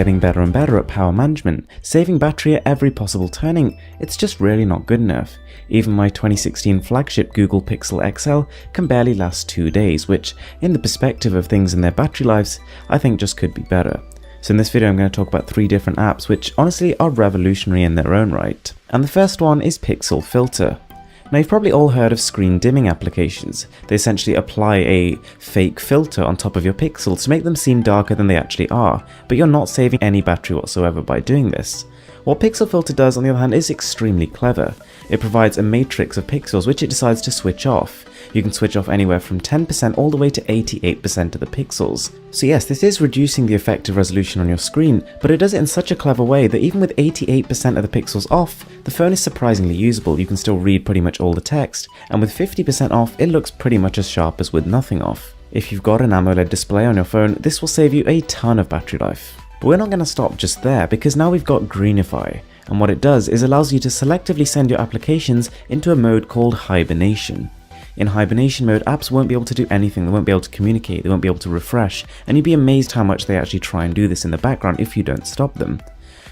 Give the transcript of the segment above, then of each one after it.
getting better and better at power management, saving battery at every possible turning. It's just really not good enough. Even my 2016 flagship Google Pixel XL can barely last 2 days, which, in the perspective of things in their battery lives, I think just could be better. So in this video I'm going to talk about 3 different apps which honestly are revolutionary in their own right. And the first one is Pixel Filter. Now you've probably all heard of screen dimming applications. They essentially apply a fake filter on top of your pixels to make them seem darker than they actually are, but you're not saving any battery whatsoever by doing this. What Pixel Filter does, on the other hand, is extremely clever. It provides a matrix of pixels which it decides to switch off. You can switch off anywhere from 10% all the way to 88% of the pixels. So yes, this is reducing the effective resolution on your screen, but it does it in such a clever way that even with 88% of the pixels off, the phone is surprisingly usable. You can still read pretty much all the text, and with 50% off, it looks pretty much as sharp as with nothing off. If you've got an AMOLED display on your phone, this will save you a ton of battery life. But we're not going to stop just there, because now we've got Greenify, and what it does is allows you to selectively send your applications into a mode called hibernation. In hibernation mode, apps won't be able to do anything, they won't be able to communicate, they won't be able to refresh, and you'd be amazed how much they actually try and do this in the background if you don't stop them.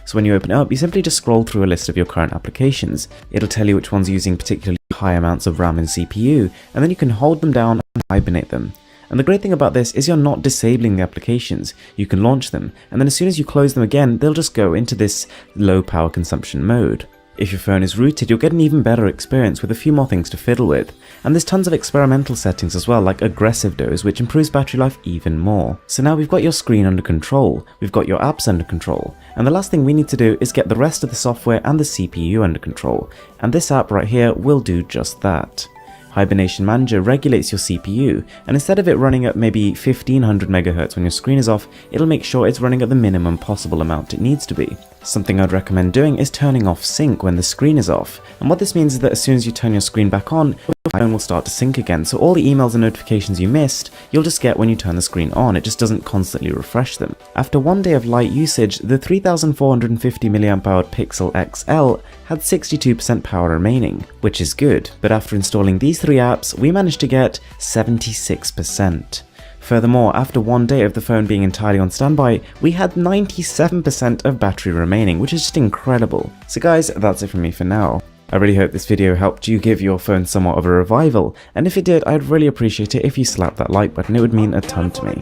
So when you open it up, you simply just scroll through a list of your current applications. It'll tell you which ones are using particularly high amounts of RAM and CPU, and then you can hold them down and hibernate them. And the great thing about this is you're not disabling the applications. You can launch them, and then as soon as you close them again, they'll just go into this low power consumption mode. If your phone is rooted, you'll get an even better experience with a few more things to fiddle with. And there's tons of experimental settings as well, like aggressive dose, which improves battery life even more. So now we've got your screen under control, we've got your apps under control, and the last thing we need to do is get the rest of the software and the CPU under control. And this app right here will do just that. Hibernation Manager regulates your CPU, and instead of it running at maybe 1500 MHz when your screen is off, it'll make sure it's running at the minimum possible amount it needs to be. Something I'd recommend doing is turning off sync when the screen is off, and what this means is that as soon as you turn your screen back on, your phone will start to sync again, so all the emails and notifications you missed, you'll just get when you turn the screen on. It just doesn't constantly refresh them. After 1 day of light usage, the 3450 mAh Pixel XL had 62% power remaining, which is good, but after installing these 3 apps, we managed to get 76%. Furthermore, after 1 day of the phone being entirely on standby, we had 97% of battery remaining, which is just incredible. So guys, that's it from me for now. I really hope this video helped you give your phone somewhat of a revival, and if it did, I'd really appreciate it if you slapped that like button. It would mean a ton to me.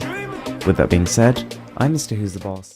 With that being said, I'm Mr. Who's the Boss.